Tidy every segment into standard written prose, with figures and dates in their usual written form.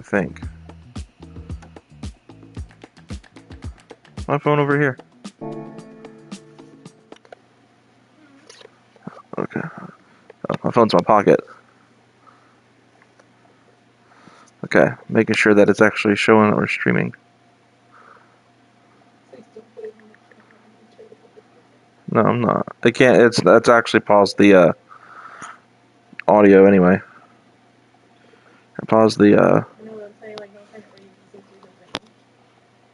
think. My phone over here. Okay. Oh, my phone's in my pocket. Okay, making sure that it's actually showing that we're streaming. No, I'm not. I can't. It's actually paused the audio anyway. I paused the. I know what I'm saying. Like, don't turn it where you can see through the thing.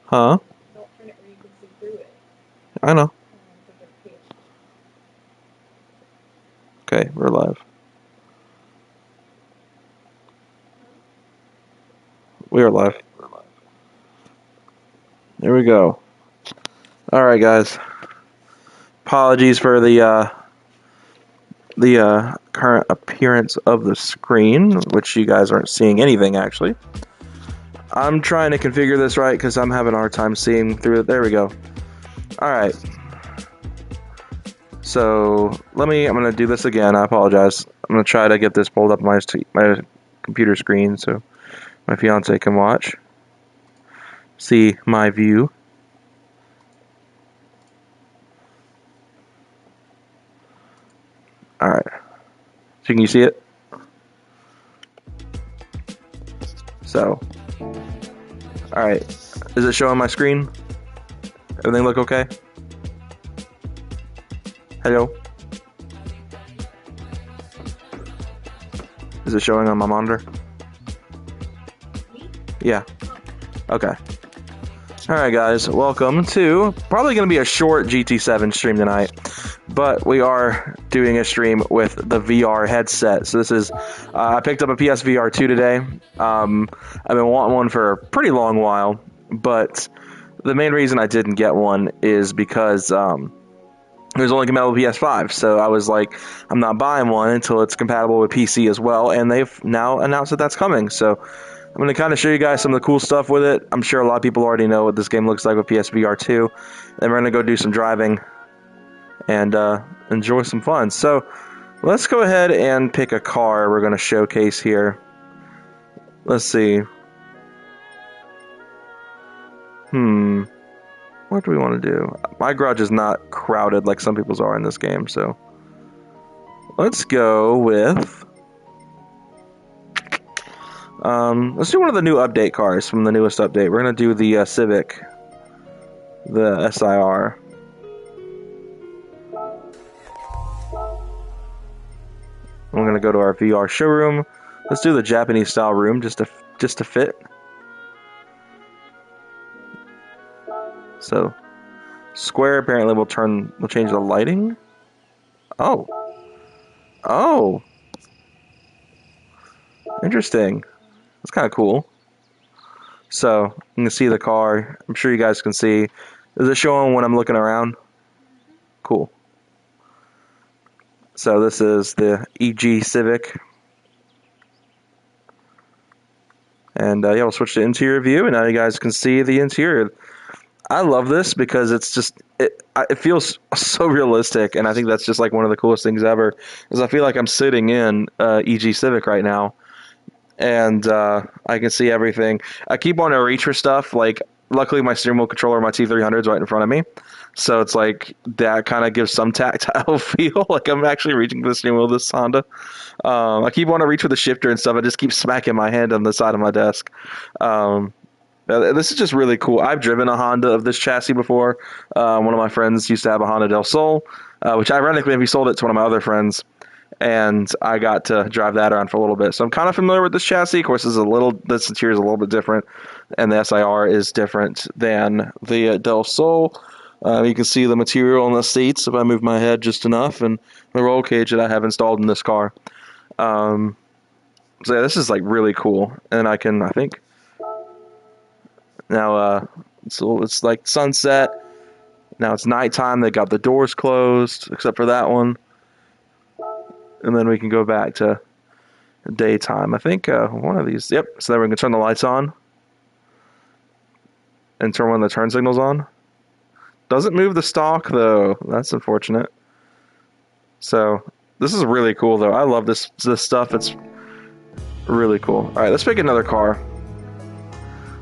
Huh? Don't turn it where you can see through it. I know. Okay, we're live. We are live. There we go. All right, guys. Apologies for the current appearance of the screen, which you guys aren't seeing anything actually. I'm trying to configure this right because I'm having a hard time seeing through it. There we go. All right. So I'm gonna do this again. I apologize. I'm gonna try to get this pulled up on my computer screen so my fiance can watch, see my view. All right. So can you see it? So, all right. Is it showing my screen? Everything look okay? Hello? Is it showing on my monitor? Yeah. Okay. Alright guys, welcome to probably going to be a short GT7 stream tonight, but we are doing a stream with the VR headset. So this is, I picked up a PSVR 2 today. I've been wanting one for a pretty long while, but the main reason I didn't get one is because it was only compatible with PS5, so I was like, I'm not buying one until it's compatible with PC as well, and they've now announced that that's coming, so I'm going to kind of show you guys some of the cool stuff with it. I'm sure a lot of people already know what this game looks like with PSVR 2, then we're going to go do some driving and enjoy some fun. So, let's go ahead and pick a car we're going to showcase here. Let's see. What do we want to do? My garage is not crowded like some people's are in this game, so let's go with let's do one of the new update cars from the newest update. We're gonna do the Civic, the SIR. We're gonna go to our VR showroom. Let's do the Japanese style room just to fit. So, square apparently will change the lighting. Oh. Oh. Interesting. That's kind of cool. So, you can see the car. I'm sure you guys can see. Is it showing when I'm looking around? Cool. So this is the EG Civic. And yeah, we'll switch to interior view, and now you guys can see the interior. I love this because it's just it feels so realistic, and I think that's just like one of the coolest things ever. Is I feel like I'm sitting in EG Civic right now, and I can see everything. I keep wanting to reach for stuff. Like, luckily my steering wheel controller, my T300 is right in front of me, so it's like that kind of gives some tactile feel. Like I'm actually reaching for the steering wheel of this Honda. I keep wanting to reach for the shifter and stuff. I just keep smacking my hand on the side of my desk. This is just really cool. I've driven a Honda of this chassis before. One of my friends used to have a Honda Del Sol, which ironically, he sold it to one of my other friends, and I got to drive that around for a little bit. So I'm kind of familiar with this chassis. Of course, this interior is a little bit different, and the SIR is different than the Del Sol. You can see the material on the seats if I move my head just enough, and the roll cage that I have installed in this car. So yeah, this is like really cool, and I think. Now, so it's like sunset. Now it's nighttime. They got the doors closed, except for that one. And then we can go back to daytime. I think one of these. Yep. So then we can turn the lights on and turn one of the turn signals on. Doesn't move the stalk though. That's unfortunate. So this is really cool though. I love this stuff. It's really cool. All right, let's pick another car.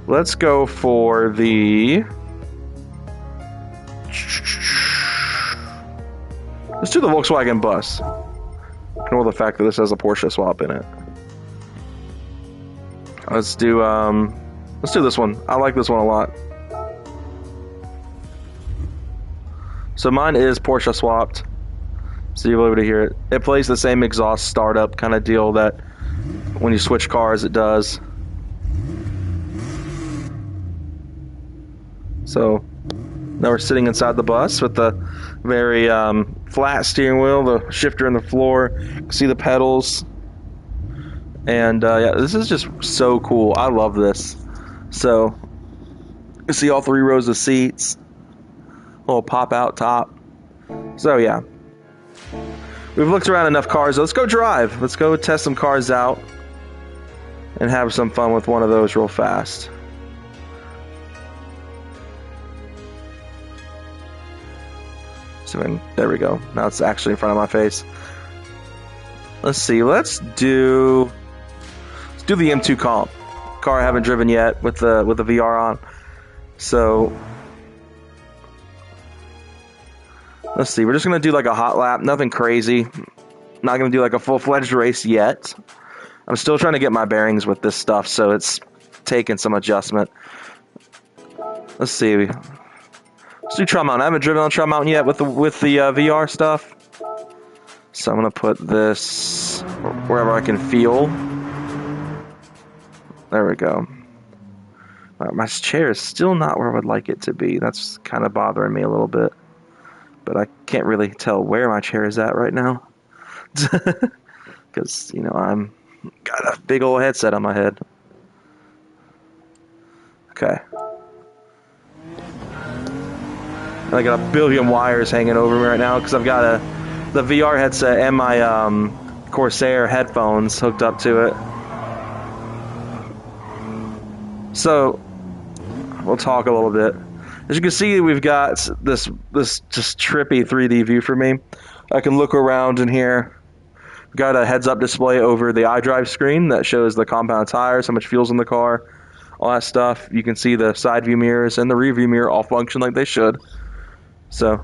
Let's go for the... Let's do the Volkswagen bus. Ignore the fact that this has a Porsche swap in it. Let's do this one. I like this one a lot. So mine is Porsche swapped. So you'll be able to hear it. It plays the same exhaust startup kind of deal that when you switch cars it does. So now we're sitting inside the bus with the very flat steering wheel, the shifter in the floor. You can see the pedals. And yeah, this is just so cool. I love this. So you see all 3 rows of seats. Little pop-out top. So yeah. We've looked around enough cars. Let's go drive. Let's go test some cars out. And have some fun with one of those real fast. So there we go. Now it's actually in front of my face. Let's see. Let's do the M2 comp. Car I haven't driven yet with the VR on. So let's see. We're just gonna do like a hot lap. Nothing crazy. Not gonna do like a full-fledged race yet. I'm still trying to get my bearings with this stuff, so it's taking some adjustment. Let's see. Let's do Trail Mountain. I haven't driven on Trail Mountain yet with the VR stuff. So I'm gonna put this wherever I can feel. There we go. My chair is still not where I would like it to be. That's kind of bothering me a little bit. But I can't really tell where my chair is at right now. Because, you know, I'm got a big old headset on my head. Okay. And I got a billion wires hanging over me right now because I've got the VR headset and my Corsair headphones hooked up to it. So we'll talk a little bit. As you can see, we've got this just trippy 3D view for me. I can look around in here. We've got a heads-up display over the iDrive screen that shows the compound tires, how much fuel's in the car, all that stuff. You can see the side view mirrors and the rear view mirror all function like they should. So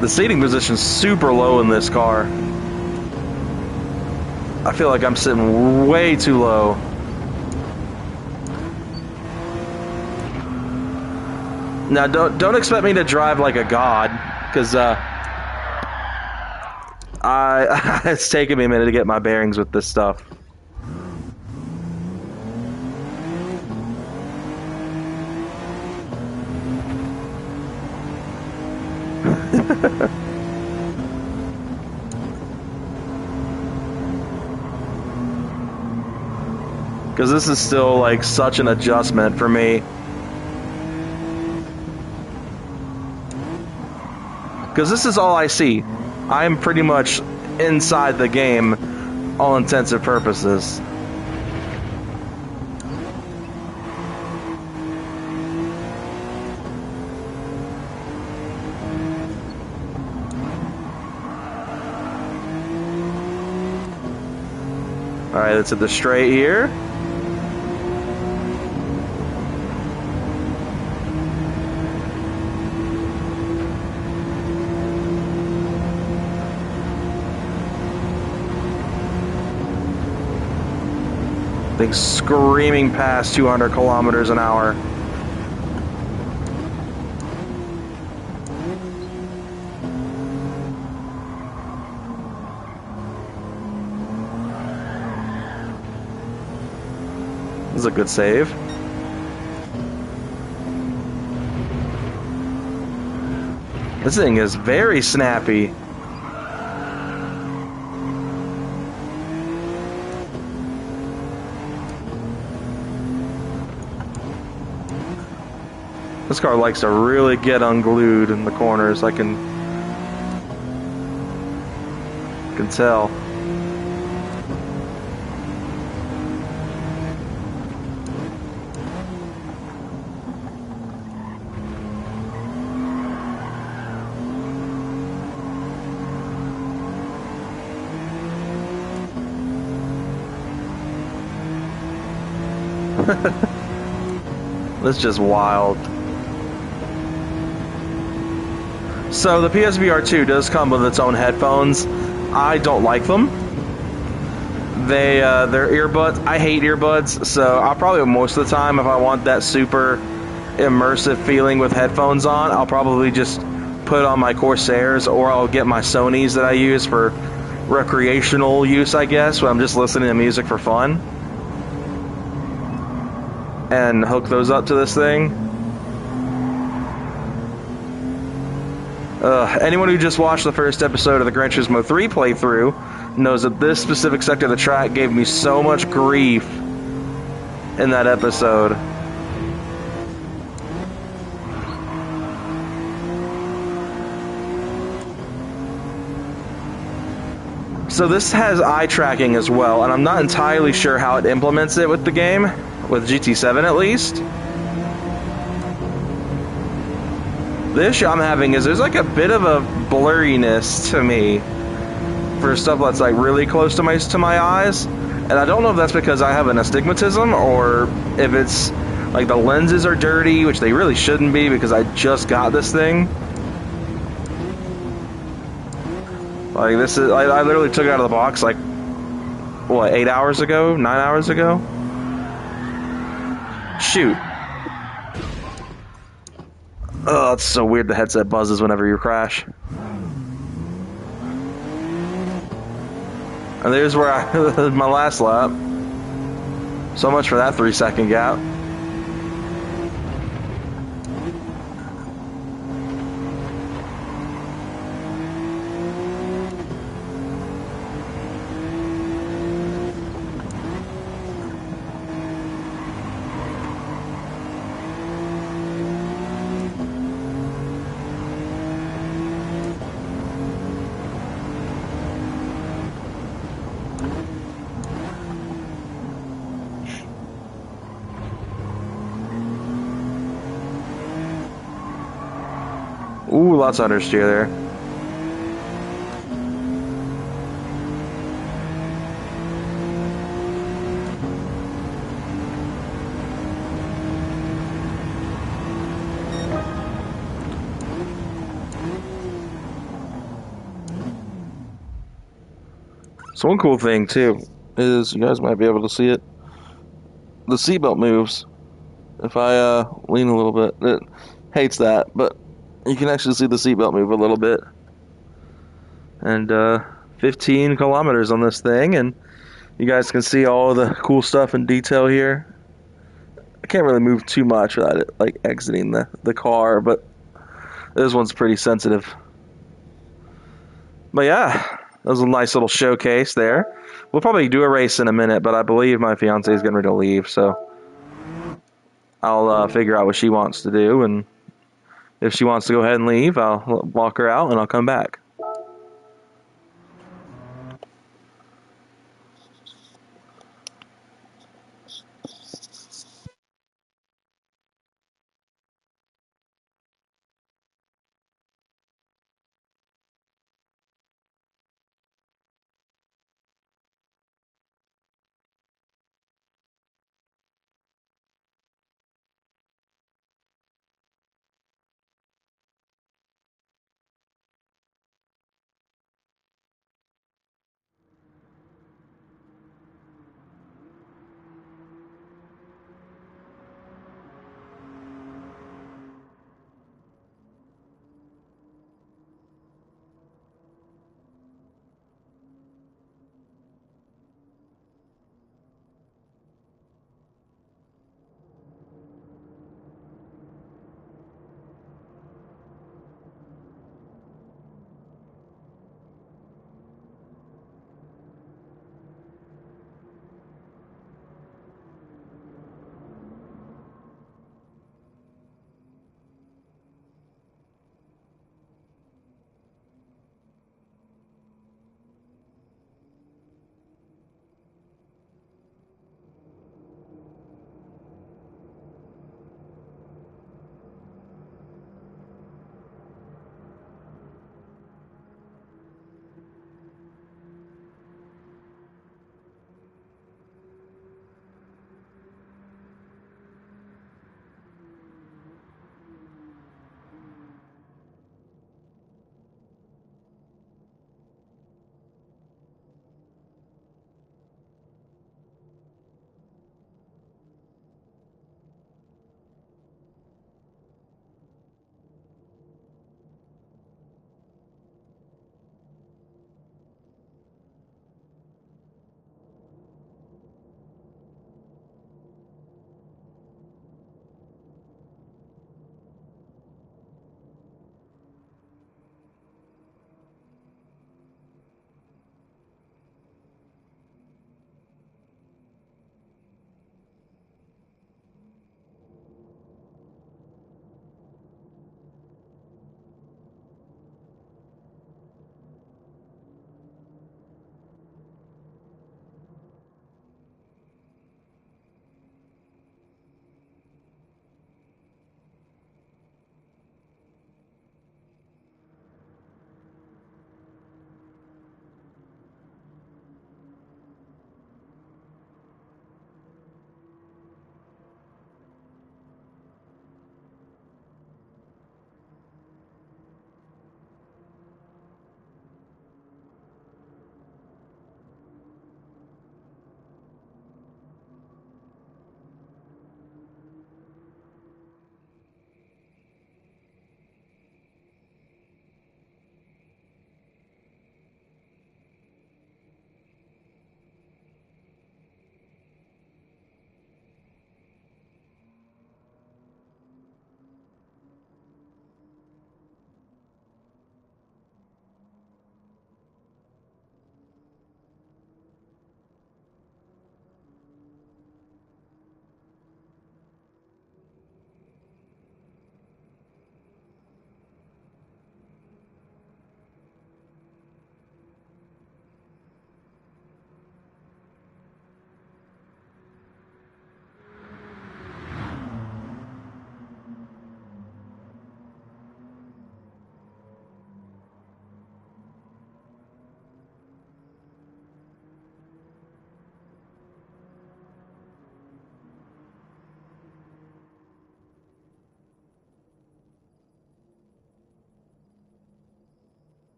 the seating position's super low in this car. I feel like I'm sitting way too low. Now, don't expect me to drive like a god, because it's taken me a minute to get my bearings with this stuff. Because this is still like such an adjustment for me. Because this is all I see. I'm pretty much inside the game, all intents and purposes. Alright, let's hit the straight here. Thing's screaming past 200 kilometers an hour. This is a good save. This thing is very snappy. This car likes to really get unglued in the corners. I can tell. That's just wild. So the PSVR 2 does come with its own headphones. I don't like them. They're earbuds. I hate earbuds, so I'll probably most of the time, if I want that super immersive feeling with headphones on, I'll probably just put on my Corsairs, or I'll get my Sonys that I use for recreational use, I guess, when I'm just listening to music for fun, and hook those up to this thing. Anyone who just watched the first episode of the Gran Turismo 3 playthrough knows that this specific sector of the track gave me so much grief in that episode. So this has eye tracking as well, and I'm not entirely sure how it implements it with the game, with GT7 at least. The issue I'm having is there's like a bit of a blurriness to me for stuff that's like really close to my eyes, and I don't know if that's because I have an astigmatism or if it's like the lenses are dirty, which they really shouldn't be because I just got this thing. Like this is, I literally took it out of the box like, what, 8 hours ago? 9 hours ago? Shoot. Oh, it's so weird the headset buzzes whenever you crash. And there's where I, my last lap. So much for that 3-second gap. Ooh, lots of understeer there. So one cool thing too is, you guys might be able to see it, the seatbelt moves. If I lean a little bit, it hates that, but you can actually see the seatbelt move a little bit. And 15 kilometers on this thing, and you guys can see all the cool stuff in detail here. I can't really move too much without it like exiting the car, but this one's pretty sensitive. But yeah, that was a nice little showcase there. We'll probably do a race in a minute, but I believe my fiance is getting ready to leave, so I'll figure out what she wants to do, and if she wants to go ahead and leave, I'll walk her out and I'll come back.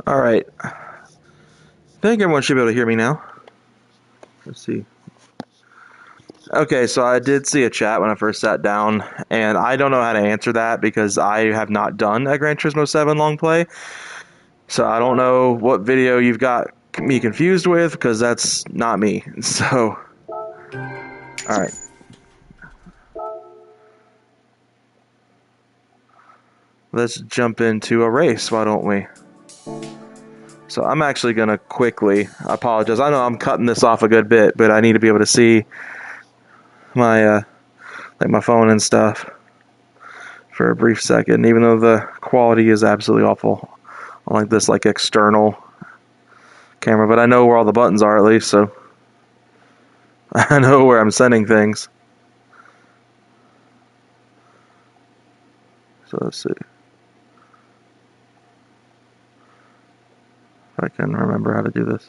Alright. I think everyone should be able to hear me now. Let's see. Okay, so I did see a chat when I first sat down, and I don't know how to answer that because I have not done a Gran Turismo 7 long play. So I don't know what video you've got me confused with because that's not me. So, alright. Let's jump into a race, why don't we? So I'm actually going to quickly, I apologize, I know I'm cutting this off a good bit, but I need to be able to see my, like my phone and stuff for a brief second, even though the quality is absolutely awful. I like this like external camera, but I know where all the buttons are at least, so I know where I'm sending things. So let's see. If I can remember how to do this.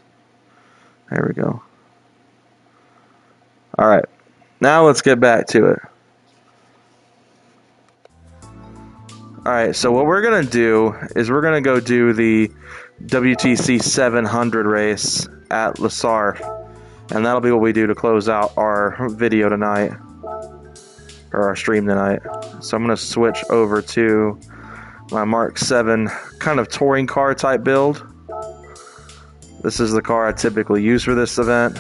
There we go. Alright, now let's get back to it. Alright, so what we're going to do is we're going to go do the WTC 700 race at Le Sarf. And that'll be what we do to close out our video tonight. Or our stream tonight. So I'm going to switch over to my Mark 7 kind of touring car type build. This is the car I typically use for this event.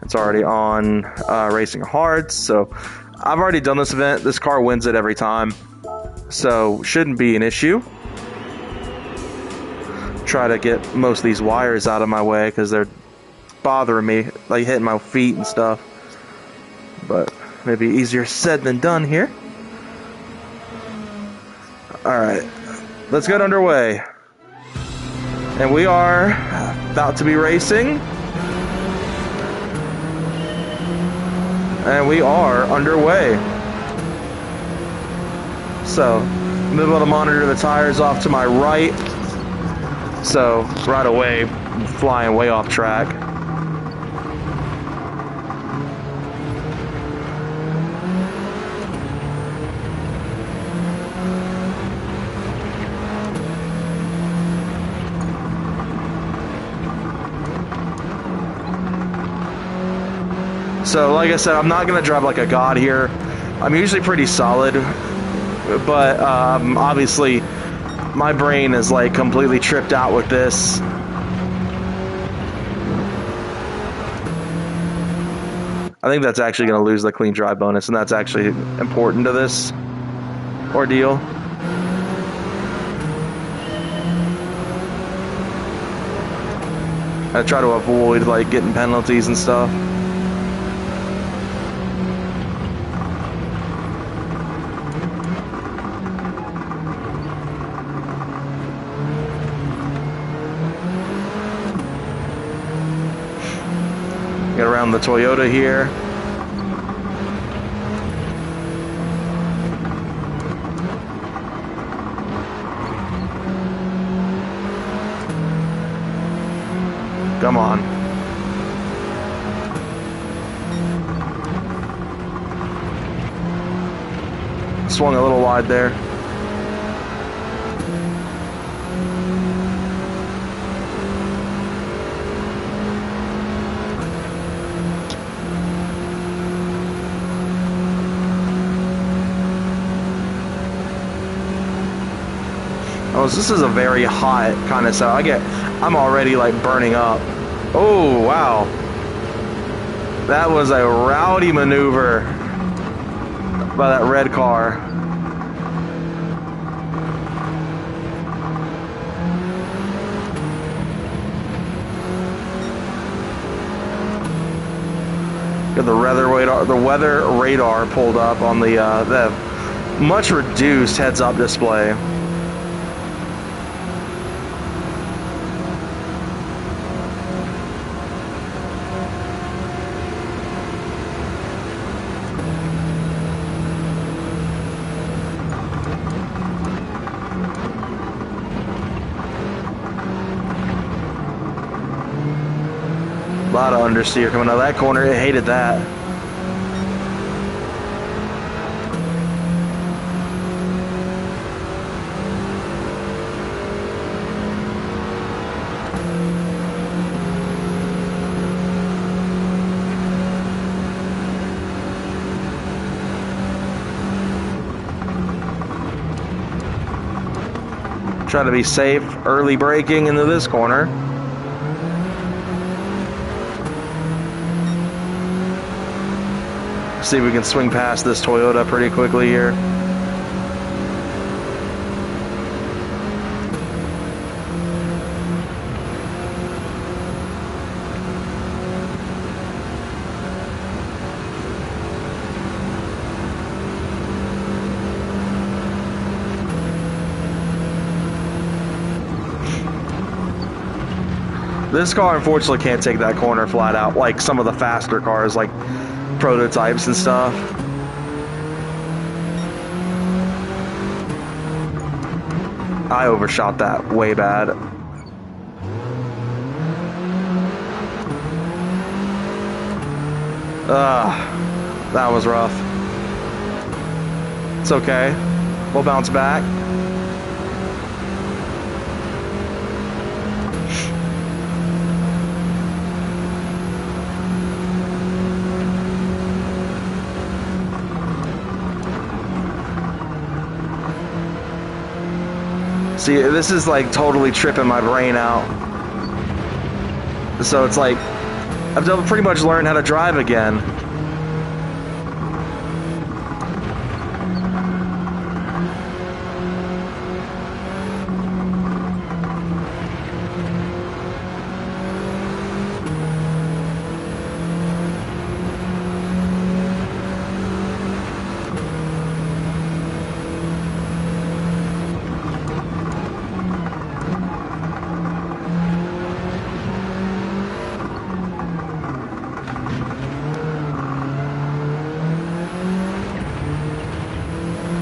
It's already on Racing Hard, so I've already done this event. This car wins it every time, so shouldn't be an issue. Try to get most of these wires out of my way because they're bothering me, like hitting my feet and stuff. But maybe easier said than done here. Alright, let's get underway. And we are about to be racing. And we are underway. So, I'm able to monitor the tires off to my right. So, right away, I'm flying way off track. So, like I said, I'm not going to drive like a god here. I'm usually pretty solid, but obviously my brain is like completely tripped out with this. I think that's actually going to lose the clean drive bonus, and that's actually important to this ordeal. I try to avoid like getting penalties and stuff. Get around the Toyota here. Come on. Swung a little wide there. Oh, this is a very hot kind of cell. I'm already like burning up. Oh, wow. That was a rowdy maneuver by that red car. Got the weather radar pulled up on the much reduced heads-up display. A lot of understeer coming out of that corner. It hated that. Try to be safe, early braking into this corner. See if we can swing past this Toyota pretty quickly here. This car unfortunately can't take that corner flat out like some of the faster cars, like prototypes and stuff. I overshot that way bad. That was rough. It's okay. We'll bounce back. See, this is like totally tripping my brain out. So it's like, I've pretty much learned how to drive again.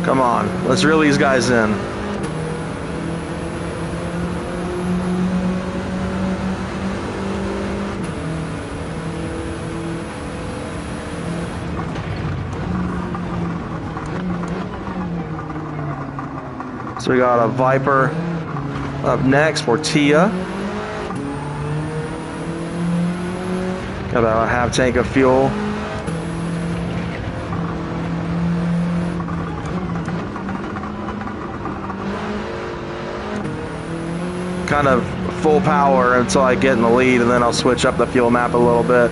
Come on, let's reel these guys in. So we got a Viper up next for Tia. Got about a half tank of fuel. Kind of full power until I get in the lead, and then I'll switch up the fuel map a little bit.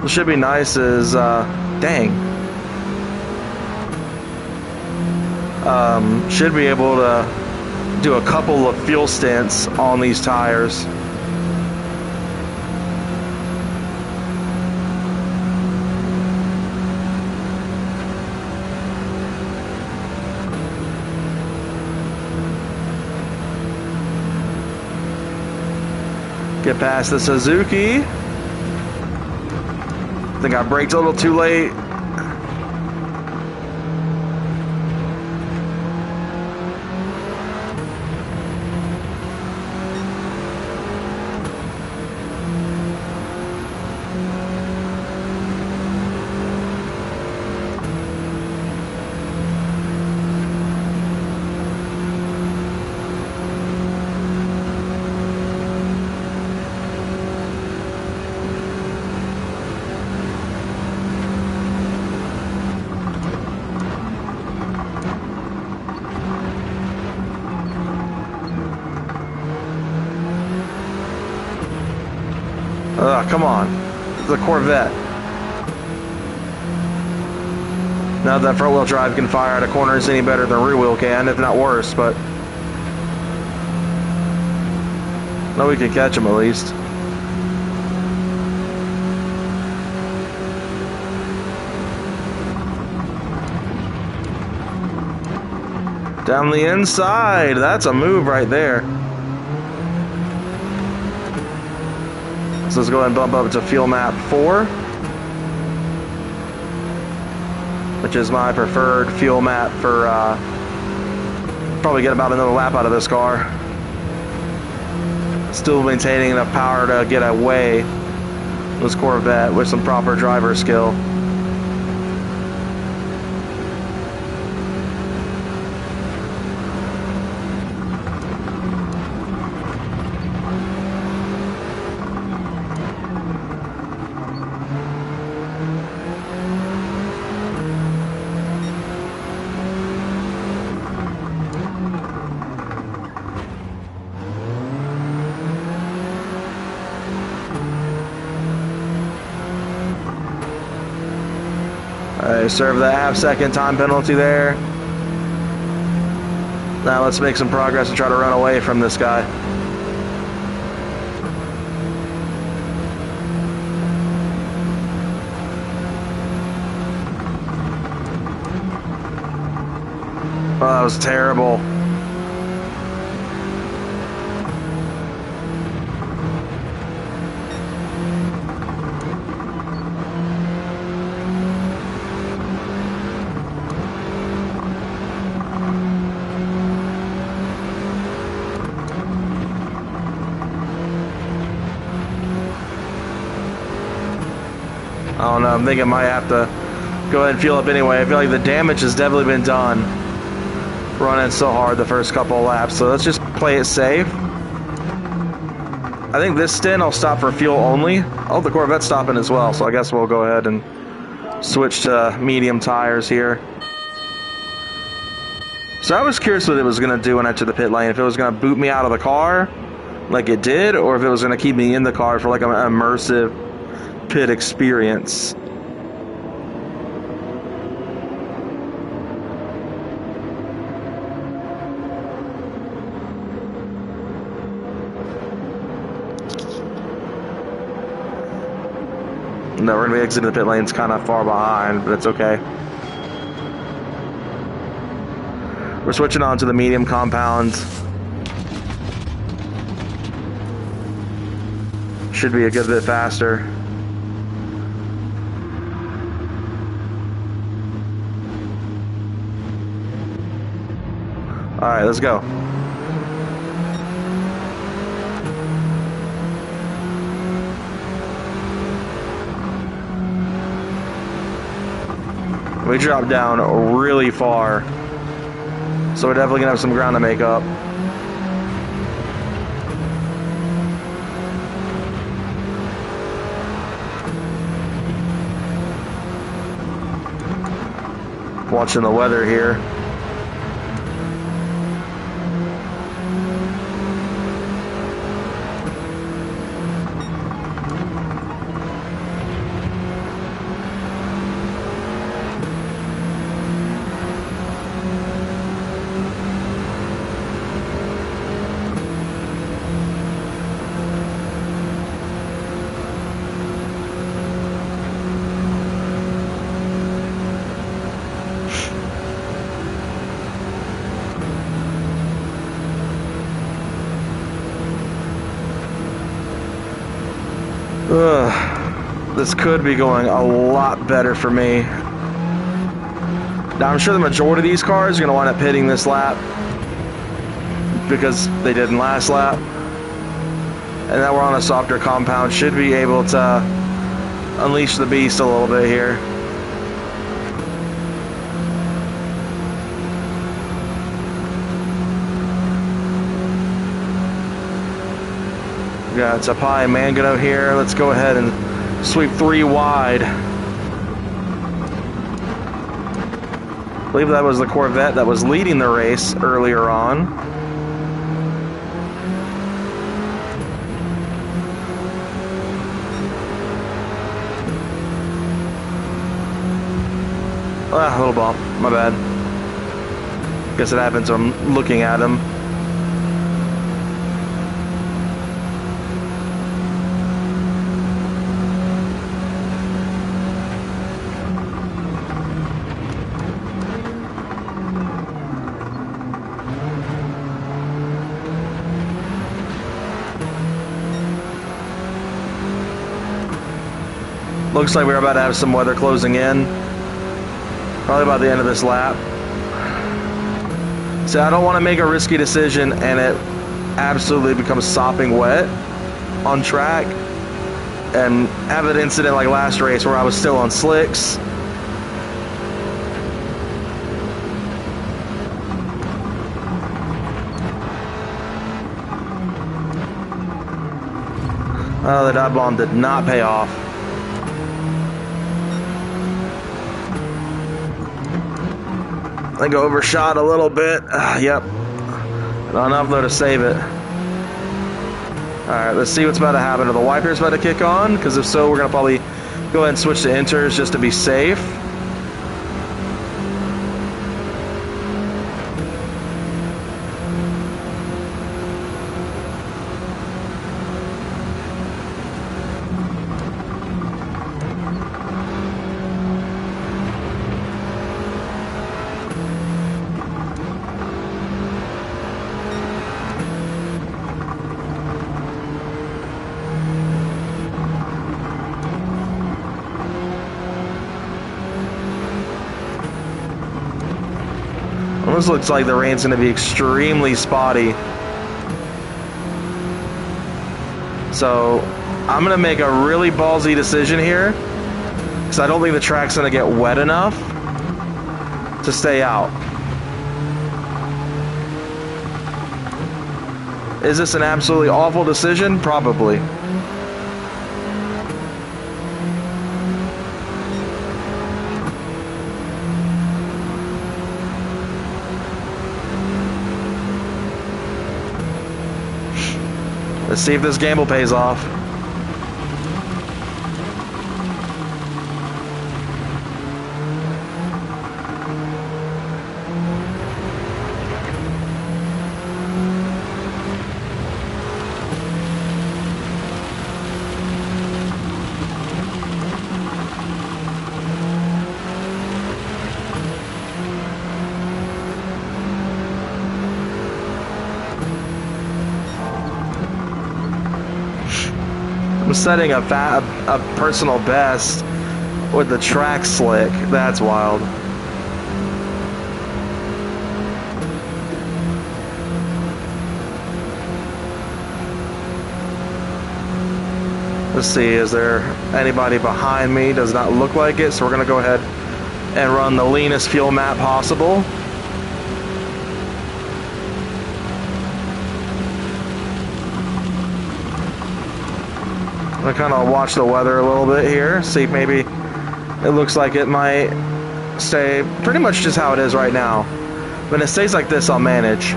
What should be nice is, should be able to do a couple of fuel stints on these tires. Get past the Suzuki. I think I braked a little too late. Come on. It's a Corvette. Not that front wheel drive can fire out of corners any better than rear wheel can, if not worse, but no, we can catch them at least. Down the inside. That's a move right there. So let's go ahead and bump up to fuel map 4, which is my preferred fuel map for probably get about another lap out of this car. Still maintaining enough power to get away this Corvette with some proper driver skill. They serve that half-second time penalty there. Now let's make some progress and try to run away from this guy. Oh, that was terrible. I don't know, I'm thinking I might have to go ahead and fuel up anyway. I feel like the damage has definitely been done running so hard the first couple of laps, so let's just play it safe. I think this stint I'll stop for fuel only. Oh, the Corvette's stopping as well, so I guess we'll go ahead and switch to medium tires here. So I was curious what it was going to do when I entered the pit lane, if it was going to boot me out of the car like it did, or if it was going to keep me in the car for like an immersive pit experience. No, we're going to be exiting the pit lanes kind of far behind, but it's okay. We're switching on to the medium compound. Should be a good bit faster. All right, let's go. We dropped down really far, so we're definitely gonna have some ground to make up. Watching the weather here. This could be going a lot better for me. Now I'm sure the majority of these cars are going to wind up hitting this lap because they didn't last lap. And now we're on a softer compound. Should be able to unleash the beast a little bit here. Yeah, it's a pie Mangano here. Let's go ahead and sweep 3 wide. I believe that was the Corvette that was leading the race earlier on. Ah, a little bump. My bad. Guess it happens when I'm looking at him. Looks like we're about to have some weather closing in. Probably by the end of this lap. So I don't want to make a risky decision and it absolutely becomes sopping wet on track and have an incident like last race where I was still on slicks. Oh, the dive bomb did not pay off. I think I overshot a little bit. Yep. Not enough though to save it. Alright, let's see what's about to happen. Are the wipers about to kick on? Because if so, we're going to probably go ahead and switch to inters just to be safe. This looks like the rain's going to be extremely spotty. So I'm going to make a really ballsy decision here, because I don't think the track's going to get wet enough to stay out. Is this an absolutely awful decision? Probably. Let's see if this gamble pays off. I'm setting a personal best with the track slick. That's wild. Let's see, is there anybody behind me? Does not look like it, so we're gonna go ahead and run the leanest fuel map possible. I'm gonna kind of watch the weather a little bit here, see if maybe it looks like it might stay pretty much just how it is right now. When it stays like this, I'll manage.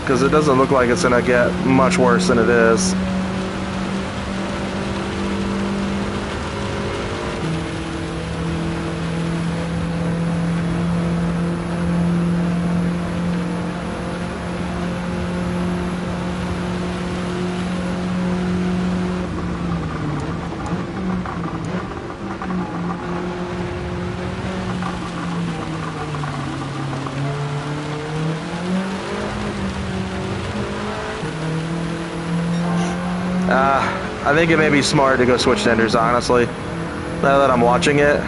Because it doesn't look like it's gonna get much worse than it is. I think it may be smart to go switch tenders, honestly, now that I'm watching it.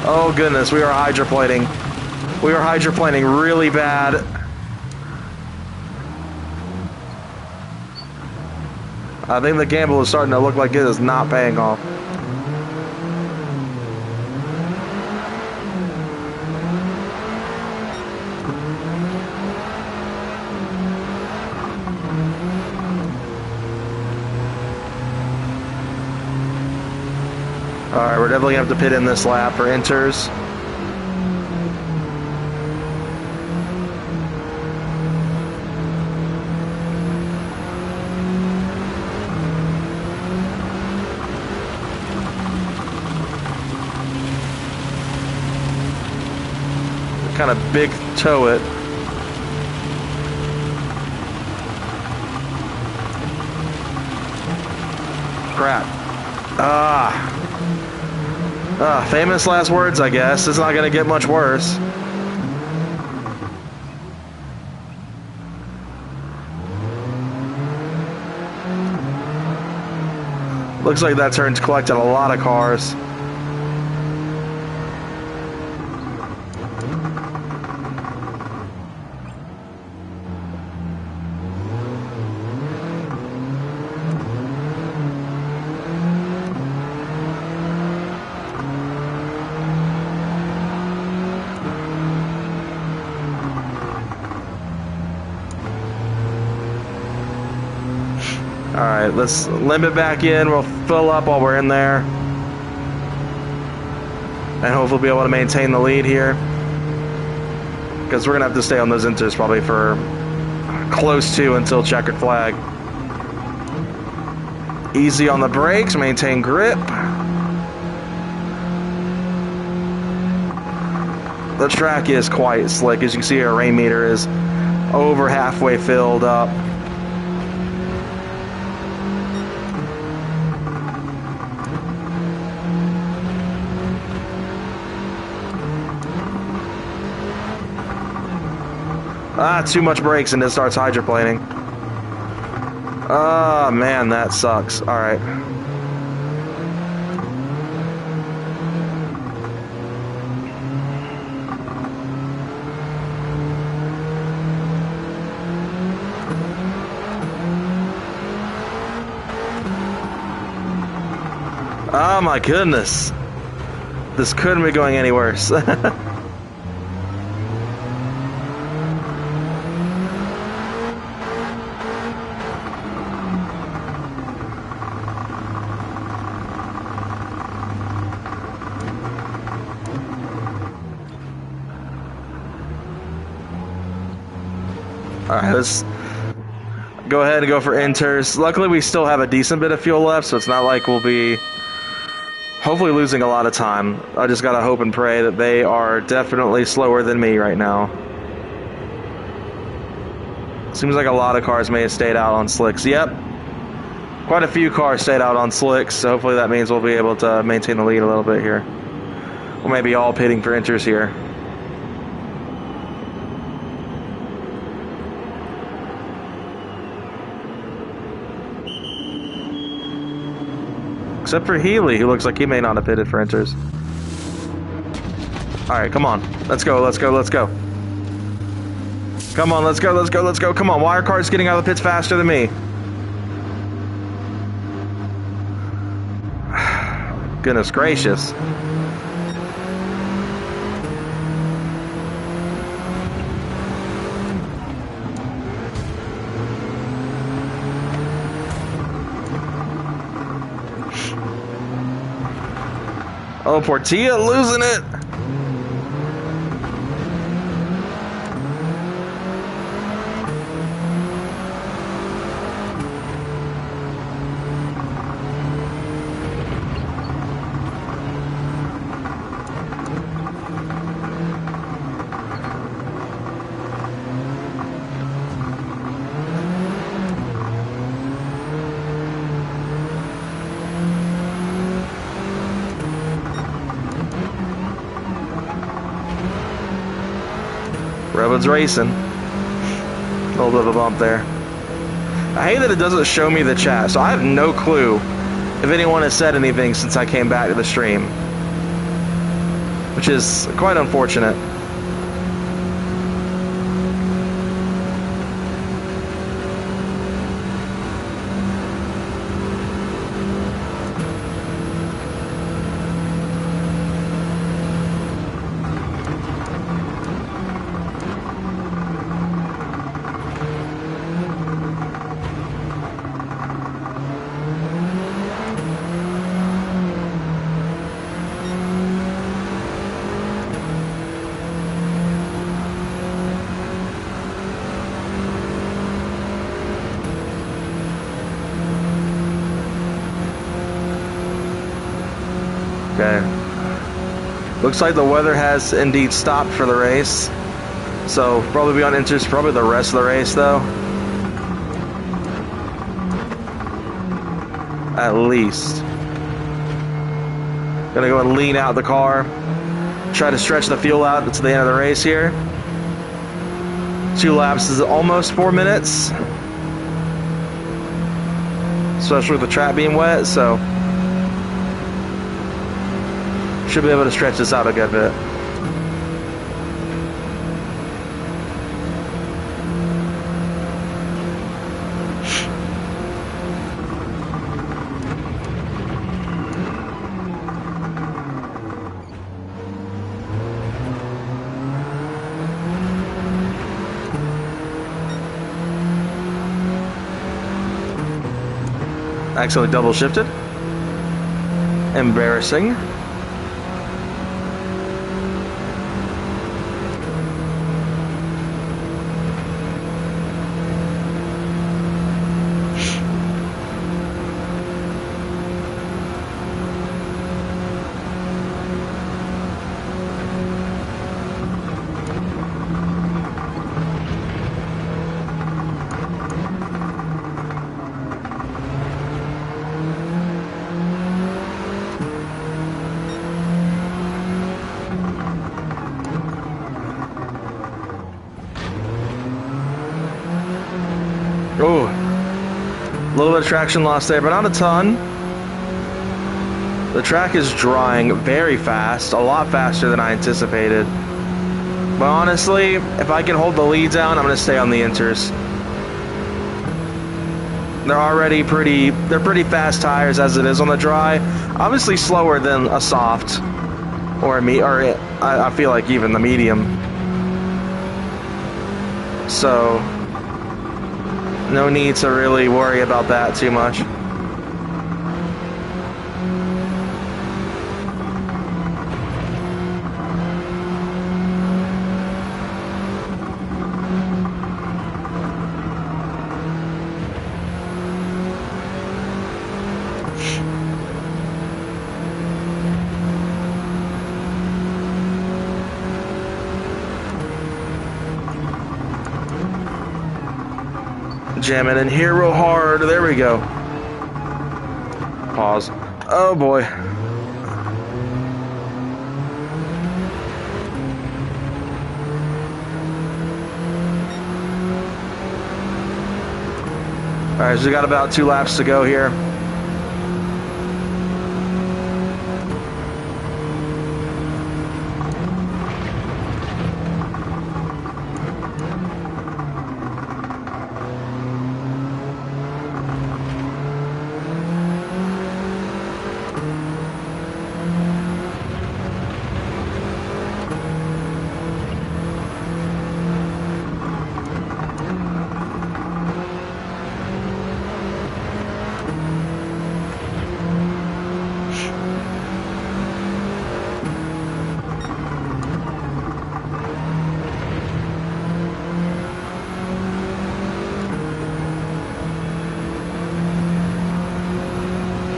Oh goodness, we are hydroplaning. We are hydroplaning really bad. I think the gamble is starting to look like it is not paying off. Alright, we're definitely going to have to pit in this lap for inters. Kind of big toe it. Crap. Famous last words, I guess. It's not going to get much worse. Looks like that turn's collected a lot of cars. Alright, let's limit back in. We'll fill up while we're in there. And hopefully be able to maintain the lead here. Because we're going to have to stay on those inters probably for close to until checkered flag. Easy on the brakes, maintain grip. The track is quite slick. As you can see, our rain meter is over halfway filled up. Too much brakes and it starts hydroplaning. Oh, man, that sucks. All right. Oh, my goodness. This couldn't be going any worse. Alright, let's go ahead and go for enters. Luckily, we still have a decent bit of fuel left, so it's not like we'll be hopefully losing a lot of time. I just gotta hope and pray that they are definitely slower than me right now. Seems like a lot of cars may have stayed out on slicks. Yep. Quite a few cars stayed out on slicks, so hopefully that means we'll be able to maintain the lead a little bit here. We may be all pitting for enters here. Except for Healy, who looks like he may not have pitted for enters. Alright, come on. Let's go, let's go, let's go. Come on, let's go, let's go, let's go. Come on, why are cars getting out of the pits faster than me? Goodness gracious. Oh, Portilla losing it. Robo's racing. A little bit of a bump there. I hate that it doesn't show me the chat, so I have no clue if anyone has said anything since I came back to the stream, which is quite unfortunate. Okay. Looks like the weather has indeed stopped for the race. So probably be on enters probably the rest of the race though. At least. Gonna go and lean out the car. Try to stretch the fuel out to the end of the race here. 2 laps is almost 4 minutes. Especially with the track being wet, so should be able to stretch this out a good bit. Accidentally double shifted. Embarrassing. was traction loss there, but not a ton. The track is drying very fast, a lot faster than I anticipated. But honestly, if I can hold the lead down, I'm going to stay on the inters. They're already they're pretty fast tires as it is on the dry. Obviously slower than a soft or I feel like even the medium. So no need to really worry about that too much. Jam it in here real hard. There we go. Pause. Oh boy. Alright, so we got about 2 laps to go here.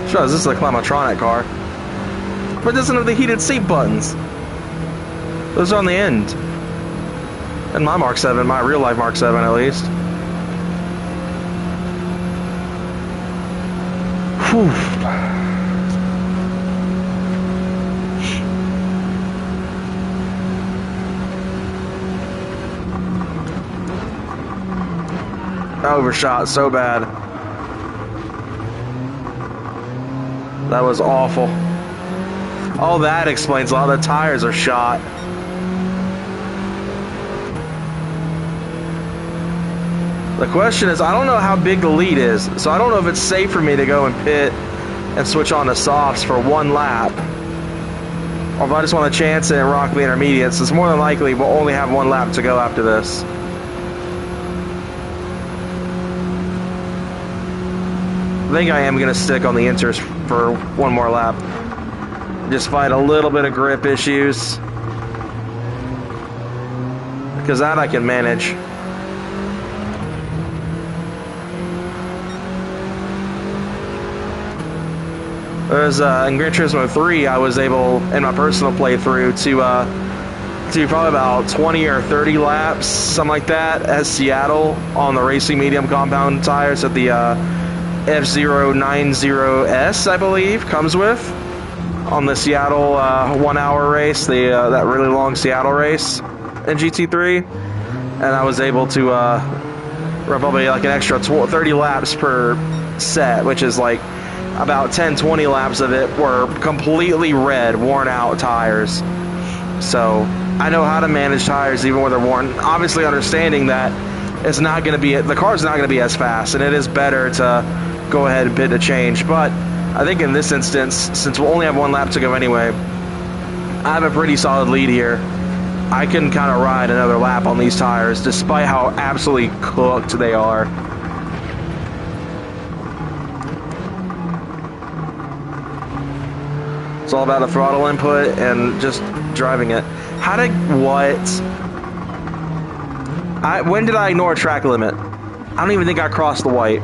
Sure, this is a Climatronic car. But it doesn't have the heated seat buttons. Those are on the end. In my Mark 7, my real life Mark 7 at least. Whew. I overshot so bad. That was awful. Oh, that explains a lot. The tires are shot. The question is, I don't know how big the lead is, so I don't know if it's safe for me to go and pit and switch on to softs for 1 lap. Or if I just want to chance it and rock the intermediates. It's more than likely we'll only have 1 lap to go after this. I think I am going to stick on the inters for 1 more lap. Just fight a little bit of grip issues. Because that I can manage. There's in Gran Turismo 3, I was able, in my personal playthrough, to do probably about 20 or 30 laps, something like that, at Seattle on the racing medium compound tires that the F090S, I believe, comes with on the Seattle 1 hour race, that really long Seattle race in GT3, and I was able to run probably like an extra 30 laps per set, which is like about 10-20 laps of it were completely red, worn out tires. So I know how to manage tires even when they're worn, obviously understanding that it's not going to be, the car's not going to be as fast, and it is better to go ahead and pit to change. But I think in this instance, since we'll only have 1 lap to go anyway, I have a pretty solid lead here. I can kind of ride another lap on these tires despite how absolutely cooked they are. It's all about the throttle input and just driving it. When did I ignore a track limit? I don't even think I crossed the white.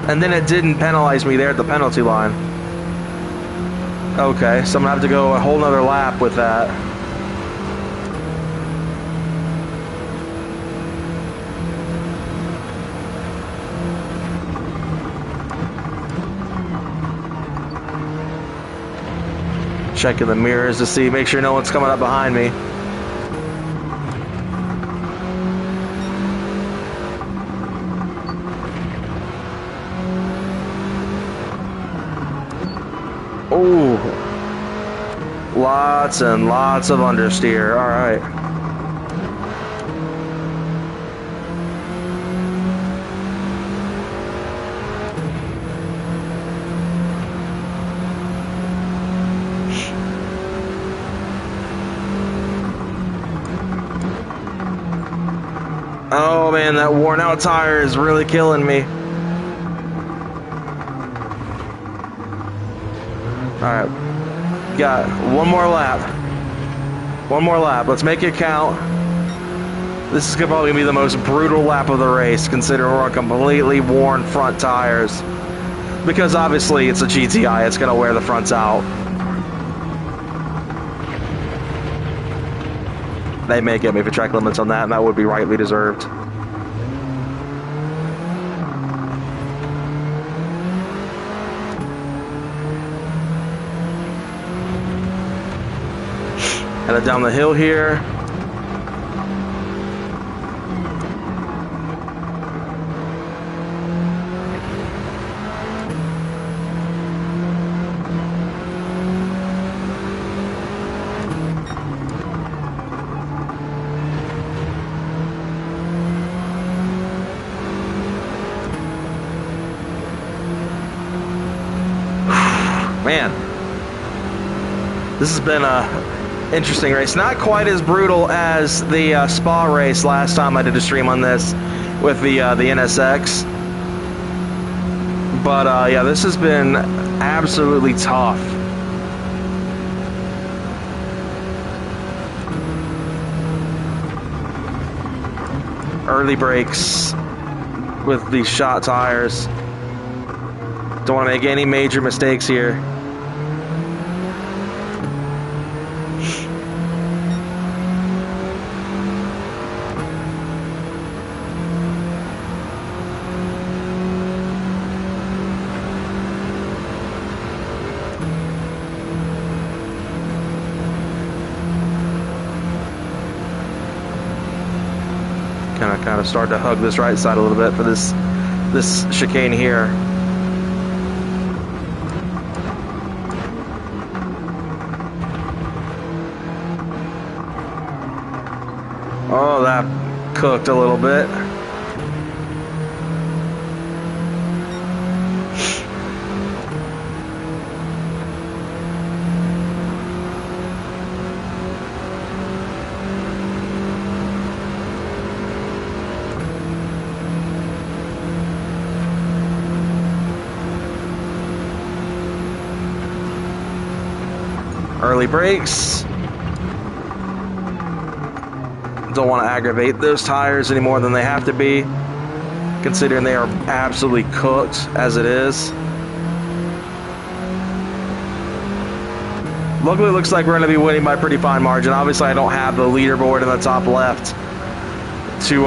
And then it didn't penalize me there at the penalty line. Okay, so I'm gonna have to go a whole nother lap with that. Checking the mirrors to see, make sure no one's coming up behind me. Lots and lots of understeer. All right. Oh man, that worn out tire is really killing me. Alright. Got one more lap. One more lap. Let's make it count. This is probably going to be the most brutal lap of the race, considering we're on completely worn front tires. Because obviously it's a GTI, it's going to wear the fronts out. They may get me for track limits on that, and that would be rightly deserved. Headed down the hill here. Man, this has been a interesting race. Not quite as brutal as the Spa race last time I did a stream on this with the NSX. But yeah, this has been absolutely tough. Early brakes with these shot tires. Don't want to make any major mistakes here. Kind of start to hug this right side a little bit for this chicane here. Oh, that cooked a little bit. Early brakes. Don't want to aggravate those tires any more than they have to be, considering they are absolutely cooked as it is. Luckily, it looks like we're going to be winning by a pretty fine margin. Obviously, I don't have the leaderboard in the top left to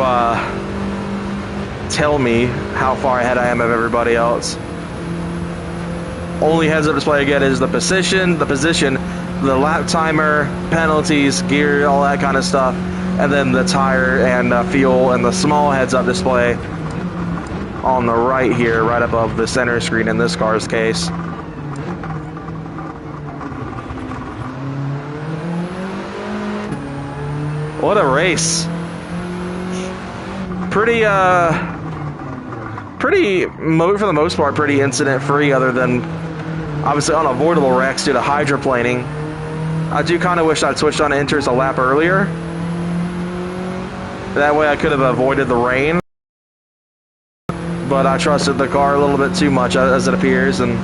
tell me how far ahead I am of everybody else. Only heads-up display I get is the position, the lap timer, penalties, gear, all that kind of stuff, and then the tire and fuel, and the small heads-up display on the right here, right above the center screen in this car's case. What a race. Pretty, for the most part, pretty incident-free, other than obviously unavoidable wrecks due to hydroplaning. I do kind of wish I'd switched on inters a lap earlier. That way I could have avoided the rain. But I trusted the car a little bit too much, as it appears, and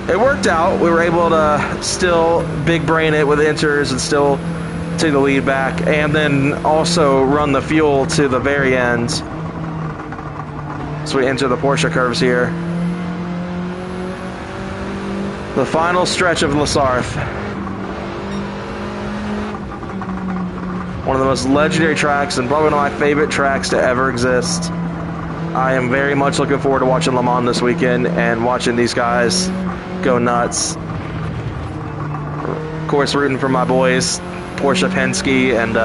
it worked out. We were able to still big brain it with inters and still take the lead back, and then also run the fuel to the very end. So we enter the Porsche curves here. The final stretch of Lasarth. One of the most legendary tracks and probably one of my favorite tracks to ever exist. I am very much looking forward to watching Le Mans this weekend and watching these guys go nuts. Of course, rooting for my boys, Porsche, Penske, and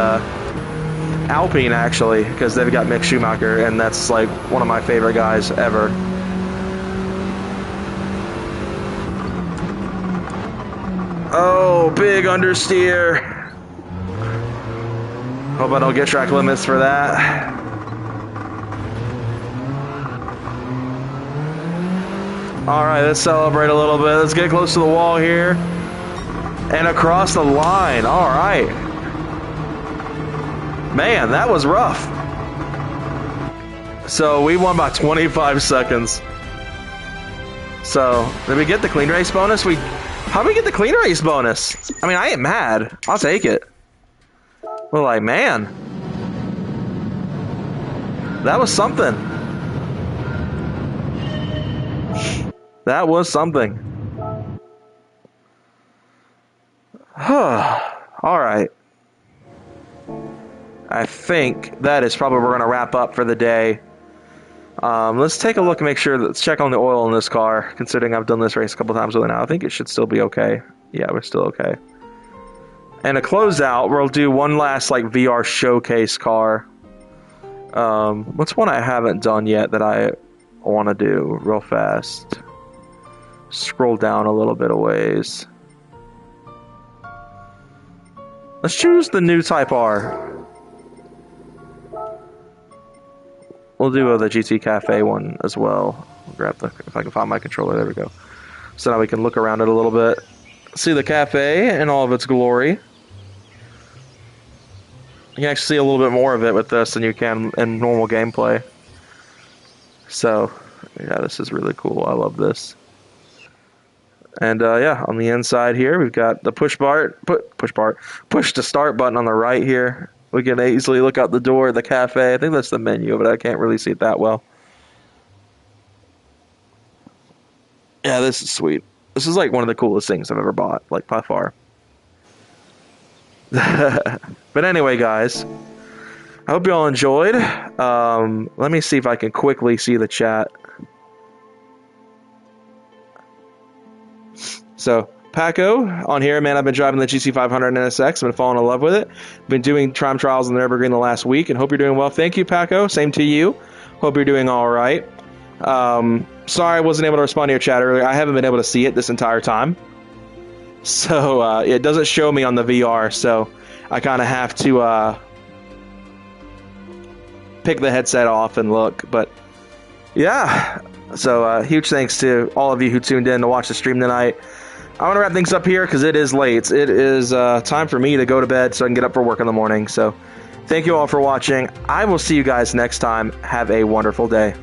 Alpine, actually, because they've got Mick Schumacher, and that's like one of my favorite guys ever. Oh, Oh, big understeer. Hope I don't get track limits for that. All right, let's celebrate a little bit. Let's get close to the wall here. And across the line. All right. Man, that was rough. So we won by 25 seconds. So, did we get the clean race bonus? How did we get the clean race bonus? I mean, I ain't mad. I'll take it. We're like, man. That was something. That was something. All right. I think that is probably where we're going to wrap up for the day. Let's take a look and make sure, let's check on the oil in this car, considering I've done this race a couple times with it now. I think it should still be okay. Yeah, we're still okay. And to close out, we'll do one last like VR showcase car. What's one I haven't done yet that I want to do real fast? Scroll down a little bit of ways. Let's choose the new Type R. We'll do the GT Cafe one as well. I'll grab if I can find my controller, there we go. So now we can look around it a little bit. See the cafe in all of its glory. You can actually see a little bit more of it with this than you can in normal gameplay. So, yeah, this is really cool. I love this. And yeah, on the inside here, we've got the push to start button on the right here. We can easily look out the door of the cafe. I think that's the menu, but I can't really see it that well. Yeah, this is sweet. This is like one of the coolest things I've ever bought, like by far. But anyway, guys, I hope you all enjoyed. Let me see if I can quickly see the chat. So, Paco on here, man, I've been driving the GT500 NSX. I've been falling in love with it. Been doing time trials in the Nürburgring the last week, and hope you're doing well. Thank you, Paco. Same to you. Hope you're doing all right. Sorry I wasn't able to respond to your chat earlier. I haven't been able to see it this entire time. So, it doesn't show me on the VR, so I kind of have to pick the headset off and look. But, yeah. So, huge thanks to all of you who tuned in to watch the stream tonight. I want to wrap things up here because it is late. It is time for me to go to bed so I can get up for work in the morning. So, thank you all for watching. I will see you guys next time. Have a wonderful day.